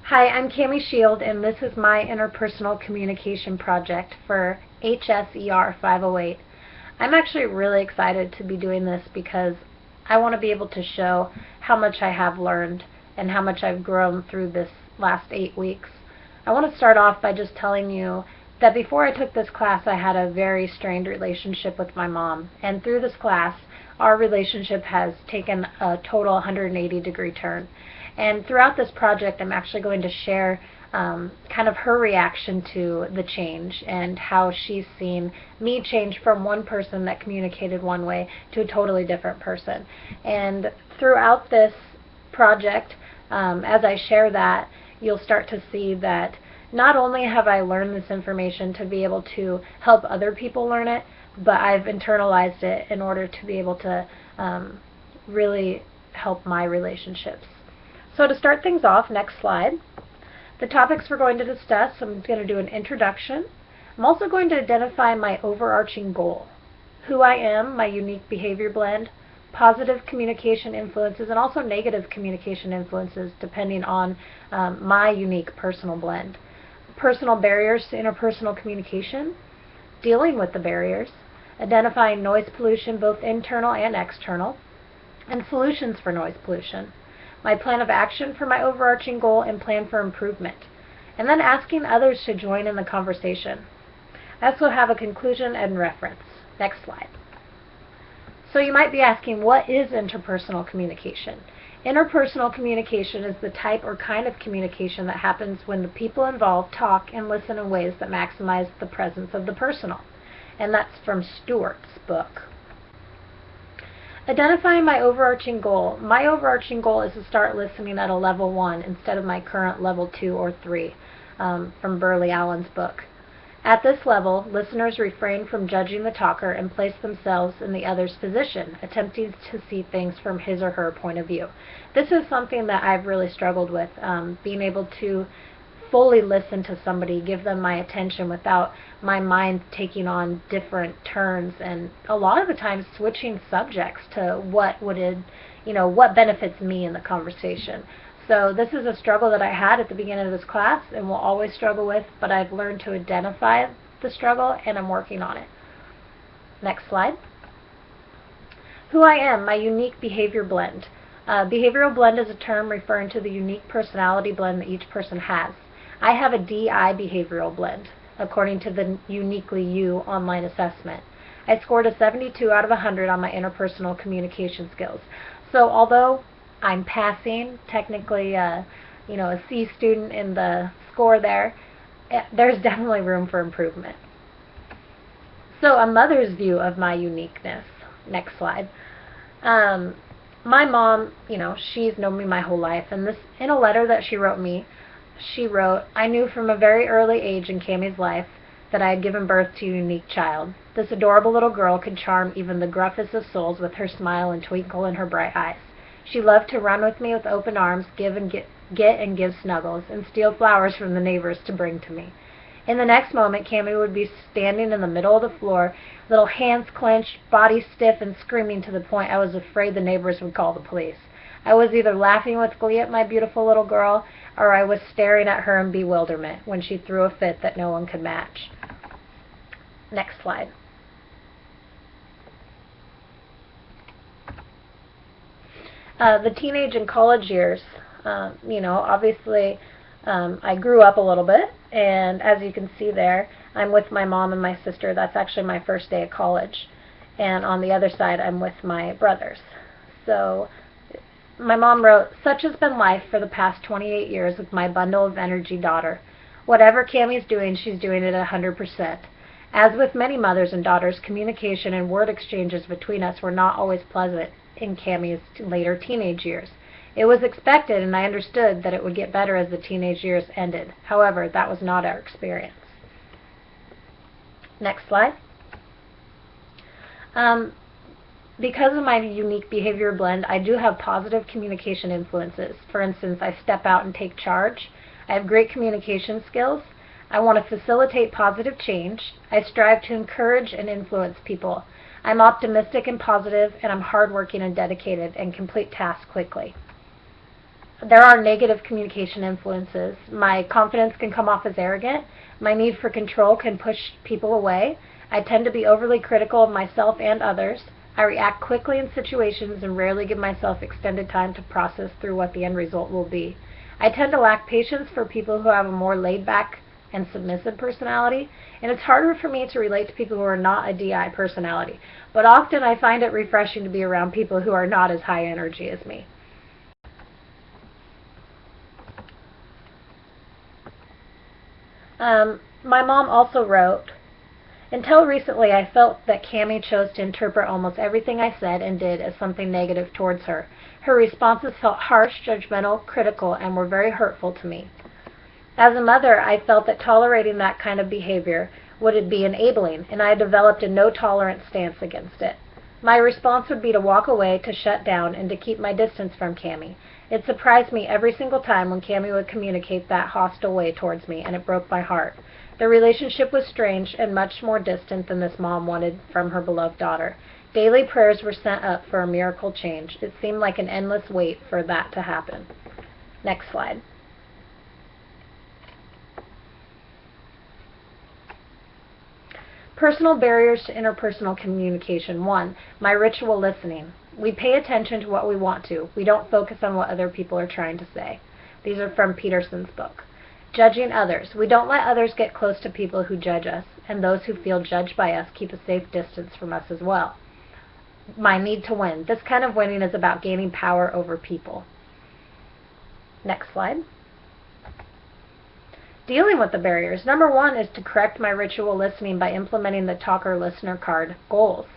Hi, I'm Cami Shield, and this is my interpersonal communication project for HSER 508. I'm actually really excited to be doing this because I want to be able to show how much I have learned and how much I've grown through this last 8 weeks. I want to start off by just telling you that before I took this class, I had a very strained relationship with my mom, and through this class, our relationship has taken a total 180-degree turn. And throughout this project, I'm actually going to share kind of her reaction to the change and how she's seen me change from one person that communicated one way to a totally different person. And throughout this project, as I share that, you'll start to see that not only have I learned this information to be able to help other people learn it, but I've internalized it in order to be able to really help my relationships. So to start things off, next slide, the topics we're going to discuss, I'm going to do an introduction. I'm also going to identify my overarching goal, who I am, my unique behavior blend, positive communication influences, and also negative communication influences depending on my unique personal blend. Personal barriers to interpersonal communication, dealing with the barriers, identifying noise pollution both internal and external, and solutions for noise pollution. My plan of action for my overarching goal and plan for improvement, and then asking others to join in the conversation. I also have a conclusion and reference. Next slide. So you might be asking, what is interpersonal communication? Interpersonal communication is the type or kind of communication that happens when the people involved talk and listen in ways that maximize the presence of the personal. And that's from Stewart's book. Identifying my overarching goal. My overarching goal is to start listening at a level 1 instead of my current level 2 or 3 from Burley Allen's book. At this level, listeners refrain from judging the talker and place themselves in the other's position, attempting to see things from his or her point of view. This is something that I've really struggled with, being able to fully listen to somebody, give them my attention without my mind taking on different turns, and a lot of the times switching subjects to what benefits me in the conversation. So this is a struggle that I had at the beginning of this class and will always struggle with, but I've learned to identify the struggle and I'm working on it. Next slide. Who I am, my unique behavior blend. Behavioral blend is a term referring to the unique personality blend that each person has. I have a DI behavioral blend, according to the Uniquely You online assessment. I scored a 72 out of 100 on my interpersonal communication skills. So although I'm passing, technically a C student in the score there, there's definitely room for improvement. So a mother's view of my uniqueness. Next slide. My mom, she's known me my whole life, and this, in a letter that she wrote me, she wrote, I knew from a very early age in Cami's life that I had given birth to a unique child. This adorable little girl could charm even the gruffest of souls with her smile and twinkle in her bright eyes. She loved to run with me with open arms, get and give snuggles, and steal flowers from the neighbors to bring to me. In the next moment, Cami would be standing in the middle of the floor, little hands clenched, body stiff, and screaming to the point I was afraid the neighbors would call the police. I was either laughing with glee at my beautiful little girl, or I was staring at her in bewilderment when she threw a fit that no one could match. Next slide. The teenage and college years, obviously I grew up a little bit, and as you can see there, I'm with my mom and my sister. That's actually my first day of college. And on the other side, I'm with my brothers. So my mom wrote, such has been life for the past 28 years with my bundle of energy daughter. Whatever Cami's doing, she's doing it 100%. As with many mothers and daughters, communication and word exchanges between us were not always pleasant in Cami's later teenage years. It was expected, and I understood that it would get better as the teenage years ended. However, that was not our experience. Next slide. Because of my unique behavior blend, I do have positive communication influences. For instance, I step out and take charge. I have great communication skills. I want to facilitate positive change. I strive to encourage and influence people. I'm optimistic and positive, and I'm hardworking and dedicated and complete tasks quickly. There are negative communication influences. My confidence can come off as arrogant. My need for control can push people away. I tend to be overly critical of myself and others. I react quickly in situations and rarely give myself extended time to process through what the end result will be. I tend to lack patience for people who have a more laid-back and submissive personality, and it's harder for me to relate to people who are not a DI personality. But often I find it refreshing to be around people who are not as high energy as me. My mom also wrote, "Until recently I felt that Cammie chose to interpret almost everything I said and did as something negative towards her. Her responses felt harsh, judgmental, critical, and were very hurtful to me. As a mother, I felt that tolerating that kind of behavior would be enabling, and I developed a no-tolerance stance against it. My response would be to walk away, to shut down, and to keep my distance from Cammie. It surprised me every single time when Cammie would communicate that hostile way towards me, and it broke my heart. The relationship was strange and much more distant than this mom wanted from her beloved daughter. Daily prayers were sent up for a miracle change. It seemed like an endless wait for that to happen." Next slide. Personal barriers to interpersonal communication. 1. My ritual listening. We pay attention to what we want to. We don't focus on what other people are trying to say. These are from Peterson's book. Judging others. We don't let others get close to people who judge us, and those who feel judged by us keep a safe distance from us as well. My need to win. This kind of winning is about gaining power over people. Next slide. Dealing with the barriers. Number 1 is to correct my ritual listening by implementing the talker-listener card goals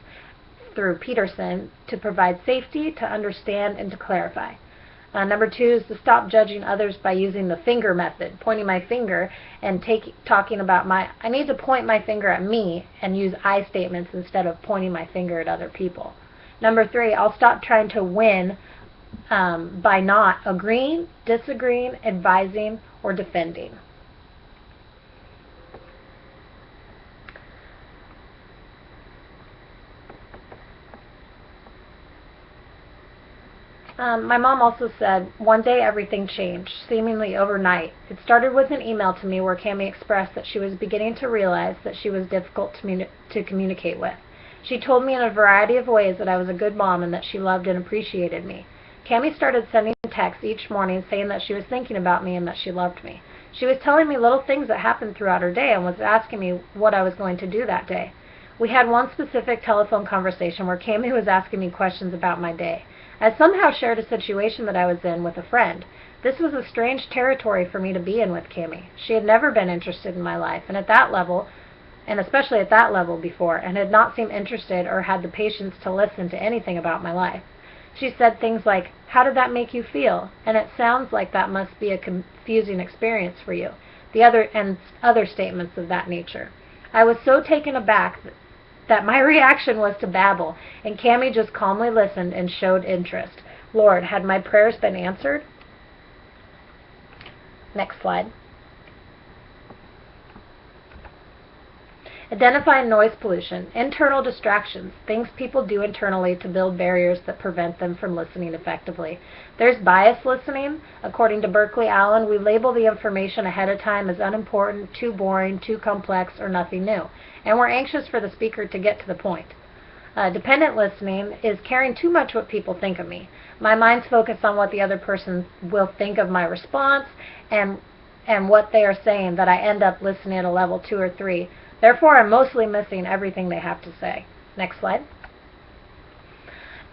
through Peterson to provide safety, to understand, and to clarify. Number 2 is to stop judging others by using the finger method, pointing my finger and talking about I need to point my finger at me and use I statements instead of pointing my finger at other people. Number 3, I'll stop trying to win by not agreeing, disagreeing, advising, or defending. My mom also said, "One day everything changed, seemingly overnight. It started with an email to me where Cammie expressed that she was beginning to realize that she was difficult to communicate with. She told me in a variety of ways that I was a good mom and that she loved and appreciated me. Cammie started sending texts each morning saying that she was thinking about me and that she loved me. She was telling me little things that happened throughout her day and was asking me what I was going to do that day. We had one specific telephone conversation where Cammie was asking me questions about my day. I somehow shared a situation that I was in with a friend. This was a strange territory for me to be in with Cammie. She had never been interested in my life, and especially at that level before, and had not seemed interested or had the patience to listen to anything about my life. She said things like, 'How did that make you feel?' And it sounds like that must be a confusing experience for you." Other statements of that nature. I was so taken aback that my reaction was to babble, and Cammie just calmly listened and showed interest. Lord, had my prayers been answered? Next slide. Identifying noise pollution. Internal distractions. Things people do internally to build barriers that prevent them from listening effectively. There's bias listening. According to Berkeley Allen, we label the information ahead of time as unimportant, too boring, too complex, or nothing new. And we're anxious for the speaker to get to the point. Dependent listening is caring too much what people think of me. My mind's focused on what the other person will think of my response and what they are saying, that I end up listening at a level 2 or 3. Therefore, I'm mostly missing everything they have to say. Next slide.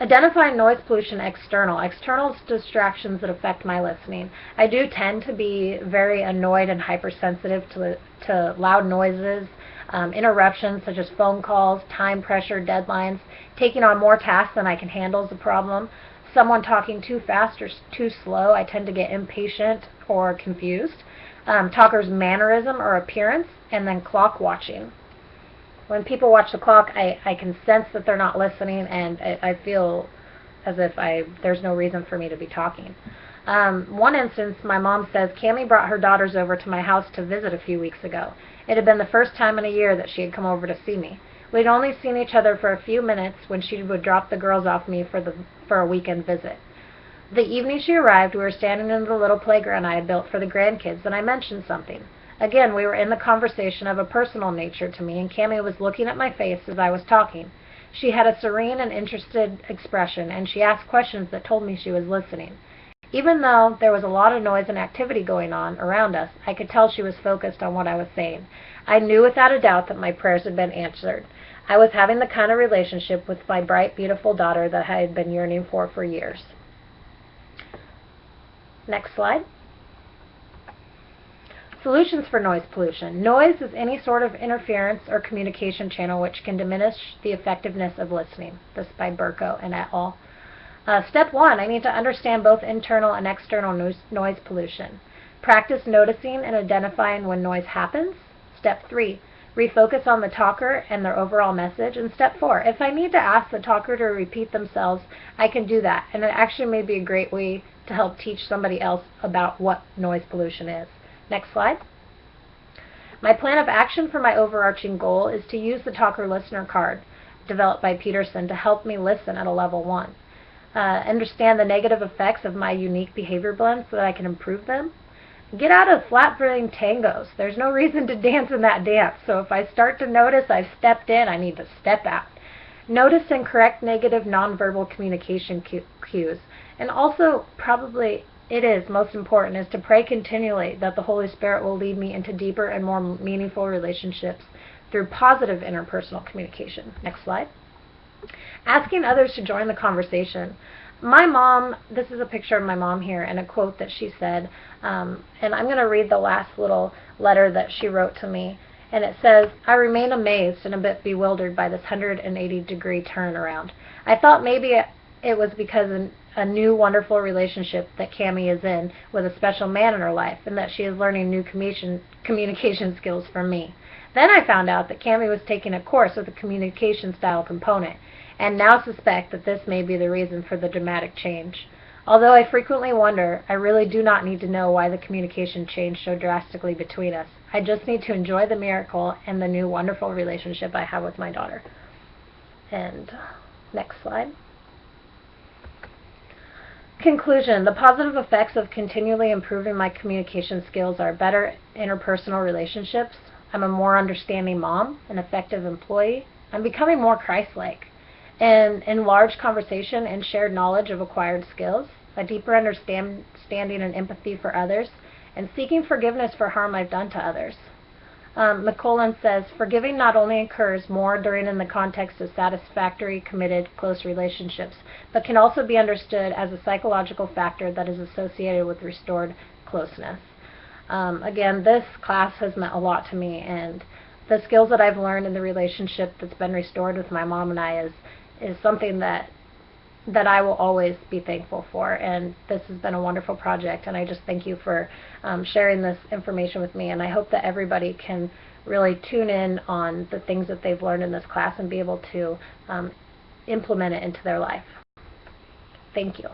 Identifying noise pollution external. External distractions that affect my listening. I do tend to be very annoyed and hypersensitive to loud noises, interruptions such as phone calls, time pressure, deadlines. Taking on more tasks than I can handle is a problem. Someone talking too fast or too slow, I tend to get impatient or confused. Talker's mannerism or appearance, and then clock watching. When people watch the clock, I can sense that they're not listening, and I feel as if there's no reason for me to be talking. One instance, my mom says, Cammie brought her daughters over to my house to visit a few weeks ago. It had been the first time in a year that she had come over to see me. We'd only seen each other for a few minutes when she would drop the girls off me for a weekend visit. The evening she arrived, we were standing in the little playground I had built for the grandkids, and I mentioned something. Again, we were in the conversation of a personal nature to me, and Cammie was looking at my face as I was talking. She had a serene and interested expression, and she asked questions that told me she was listening. Even though there was a lot of noise and activity going on around us, I could tell she was focused on what I was saying. I knew without a doubt that my prayers had been answered. I was having the kind of relationship with my bright, beautiful daughter that I had been yearning for years. Next slide. Solutions for noise pollution. Noise is any sort of interference or communication channel which can diminish the effectiveness of listening. This by Burko and et al. Step 1, I need to understand both internal and external noise pollution. Practice noticing and identifying when noise happens. Step 3, refocus on the talker and their overall message. And step 4, if I need to ask the talker to repeat themselves, I can do that. And it actually may be a great way to help teach somebody else about what noise pollution is. Next slide. My plan of action for my overarching goal is to use the talker-listener card developed by Peterson to help me listen at a level 1. Understand the negative effects of my unique behavior blend so that I can improve them. Get out of flat-footing tangos. There's no reason to dance in that dance, so if I start to notice I've stepped in, I need to step out. Notice and correct negative nonverbal communication cues. And also, probably it is most important, is to pray continually that the Holy Spirit will lead me into deeper and more meaningful relationships through positive interpersonal communication. Next slide. Asking others to join the conversation. My mom, this is a picture of my mom here and a quote that she said, and I'm going to read the last little letter that she wrote to me, and it says, I remain amazed and a bit bewildered by this 180-degree turnaround. I thought maybe it was because a new wonderful relationship that Cammie is in with a special man in her life, and that she is learning new communication skills from me. Then I found out that Cammie was taking a course with a communication style component, and now suspect that this may be the reason for the dramatic change. Although I frequently wonder, I really do not need to know why the communication changed so drastically between us. I just need to enjoy the miracle and the new wonderful relationship I have with my daughter. And next slide. Conclusion. The positive effects of continually improving my communication skills are better interpersonal relationships. I'm a more understanding mom, an effective employee. I'm becoming more Christ-like. And enlarged conversation and shared knowledge of acquired skills, a deeper understanding and empathy for others, and seeking forgiveness for harm I've done to others. McCollan says, forgiving not only occurs more during in the context of satisfactory, committed, close relationships, but can also be understood as a psychological factor that is associated with restored closeness. Again, this class has meant a lot to me, and the skills that I've learned in the relationship that's been restored with my mom and I is something that I will always be thankful for, and this has been a wonderful project, and I just thank you for sharing this information with me, and I hope that everybody can really tune in on the things that they've learned in this class and be able to implement it into their life. Thank you.